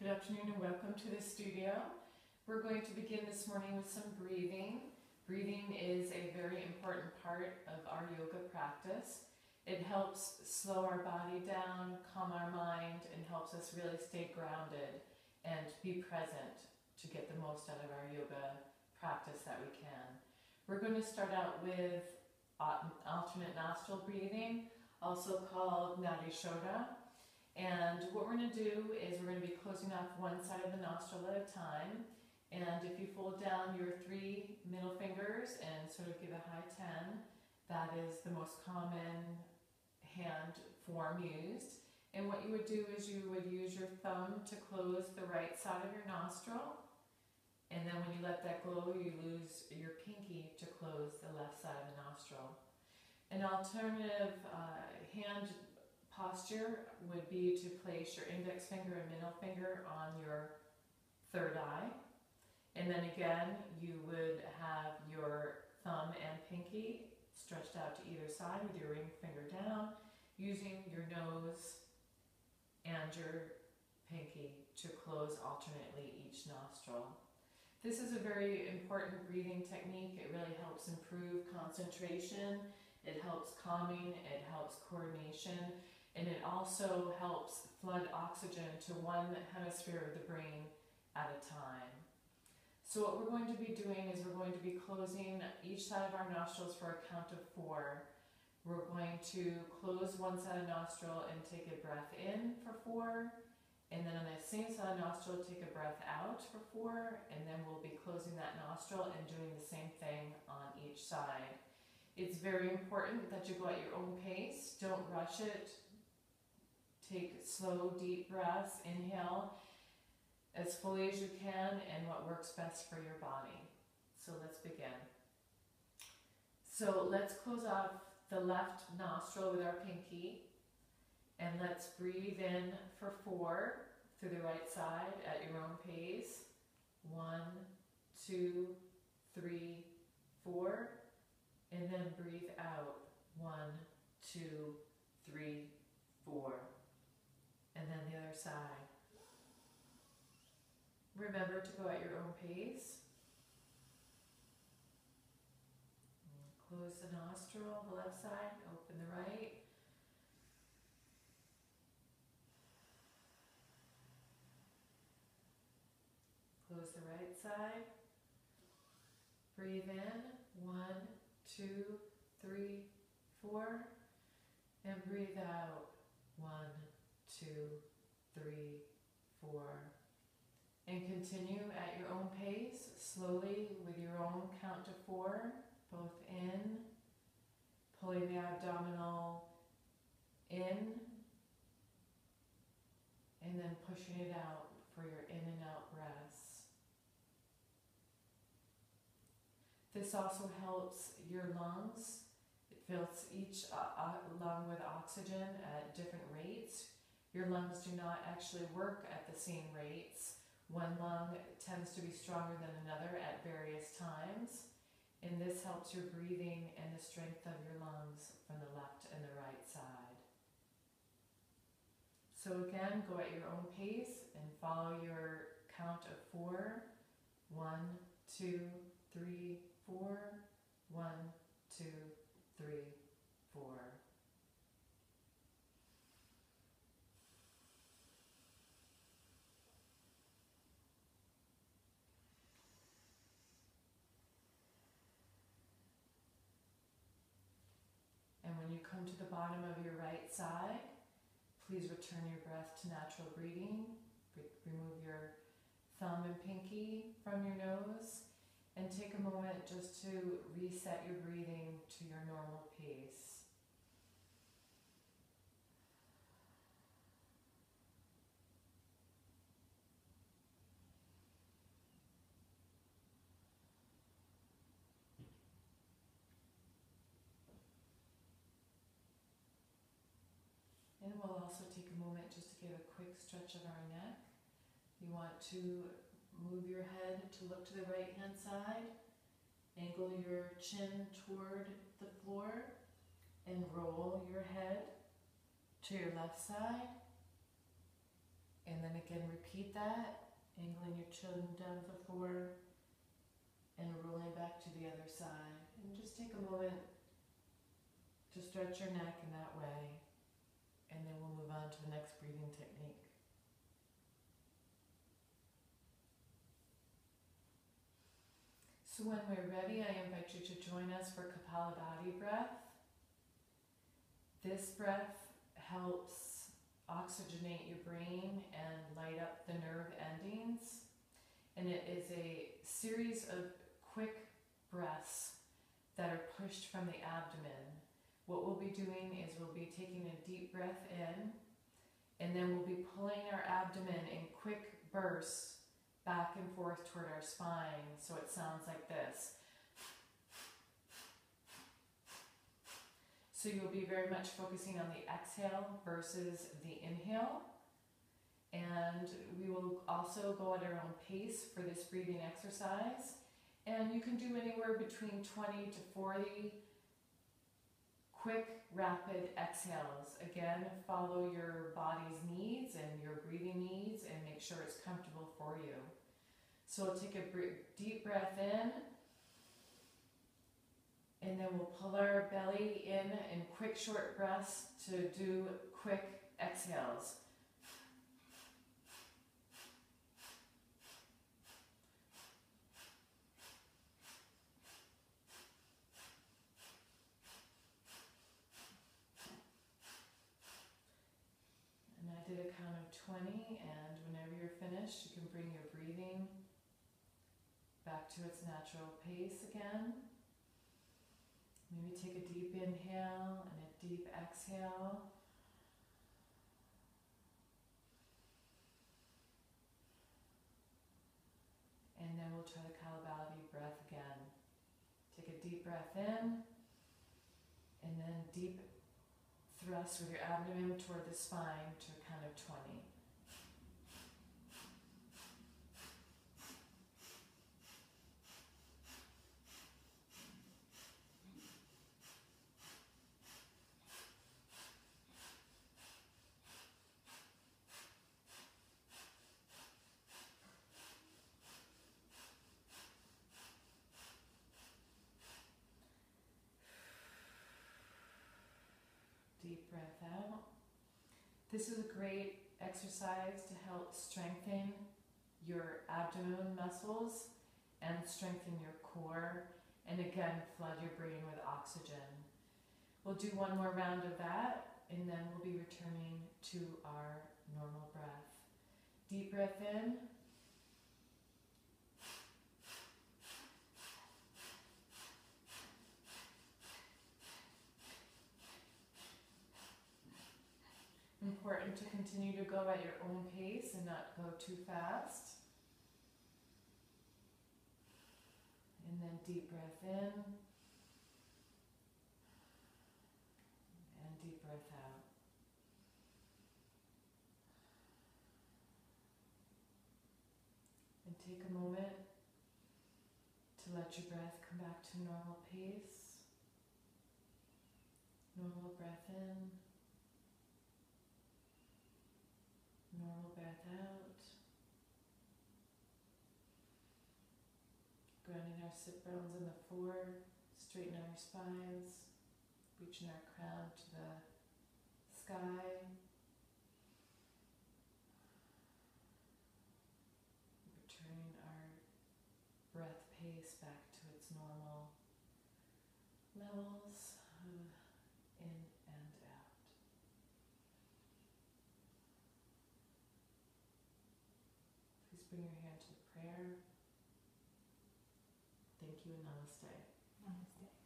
Good afternoon and welcome to the studio. We're going to begin this morning with some breathing. Breathing is a very important part of our yoga practice. It helps slow our body down, calm our mind, and helps us really stay grounded and be present to get the most out of our yoga practice that we can. We're going to start out with alternate nostril breathing, also called Nadi Shodha. And what we're going to do is we're going to be closing off one side of the nostril at a time. And if you fold down your 3 middle fingers and sort of give a high 10, that is the most common hand form used. And what you would do is you would use your thumb to close the right side of your nostril. And then when you let that go, you use your pinky to close the left side of the nostril. An alternative hand posture would be to place your index finger and middle finger on your third eye. And then again, you would have your thumb and pinky stretched out to either side with your ring finger down, using your nose and your pinky to close alternately each nostril. This is a very important breathing technique. It really helps improve concentration, it helps calming, it helps coordination, and it also helps flood oxygen to one hemisphere of the brain at a time. So what we're going to be doing is we're going to be closing each side of our nostrils for a count of 4. We're going to close one side of the nostril and take a breath in for 4. And then on the same side of the nostril, take a breath out for 4. And then we'll be closing that nostril and doing the same thing on each side. It's very important that you go at your own pace. Don't rush it. Take slow, deep breaths. Inhale as fully as you can and what works best for your body. So let's begin. So let's close off the left nostril with our pinky. And let's breathe in for 4 through the right side at your own pace. 1, 2, 3, 4. And then breathe out. 1, 2, 3, 4. And then the other side. Remember to go at your own pace. Close the nostril, the left side, open the right. Close the right side. Breathe in, 1, 2, 3, 4. And breathe out, 1, 2, 3, 4. And continue at your own pace, slowly with your own count to 4, both in, pulling the abdominal in, and then pushing it out for your in and out breaths. This also helps your lungs. It fills each lung with oxygen at different rates. Your lungs do not actually work at the same rates. One lung tends to be stronger than another at various times, and this helps your breathing and the strength of your lungs from the left and the right side. So again, go at your own pace and follow your count of 4. 1, 2, 3, 4. 1, 2, 3, 4. And when you come to the bottom of your right side, please return your breath to natural breathing. Remove your thumb and pinky from your nose and take a moment just to reset your breathing to your normal pace. And we'll also take a moment just to give a quick stretch of our neck. You want to move your head to look to the right hand side, angle your chin toward the floor, and roll your head to your left side. And then again repeat that, angling your chin down to the floor and rolling back to the other side. And just take a moment to stretch your neck in that way, and then we'll move on to the next breathing technique. So when we're ready, I invite you to join us for Kapalabhati breath. This breath helps oxygenate your brain and light up the nerve endings. And it is a series of quick breaths that are pushed from the abdomen. What we'll be doing is we'll be taking a deep breath in, and then we'll be pulling our abdomen in quick bursts back and forth toward our spine. So it sounds like this. So you'll be very much focusing on the exhale versus the inhale. And we will also go at our own pace for this breathing exercise. And you can do anywhere between 20 to 40 quick, rapid exhales. Again, follow your body's needs and your breathing needs and make sure it's comfortable for you. So we'll take a deep breath in, and then we'll pull our belly in quick, short breaths to do quick exhales. And I did a count of 20, and whenever you're finished, you can bring your breathing back to its natural pace again. Maybe take a deep inhale and a deep exhale. And then we'll try the Kapalabhati breath again. Take a deep breath in, and then deep thrust with your abdomen toward the spine to a count of 20. Deep breath out. This is a great exercise to help strengthen your abdomen muscles and strengthen your core, and again, flood your brain with oxygen. We'll do one more round of that, and then we'll be returning to our normal breath. Deep breath in. Important to continue to go at your own pace and not go too fast. And then deep breath in. And deep breath out. And take a moment to let your breath come back to normal pace. Normal breath in. Normal breath out. Grounding our sit bones on the floor, straighten our spines, reaching our crown to the sky. Returning our breath pace back to its normal levels of in and out. Please bring your hand to prayer. Thank you and namaste. Namaste.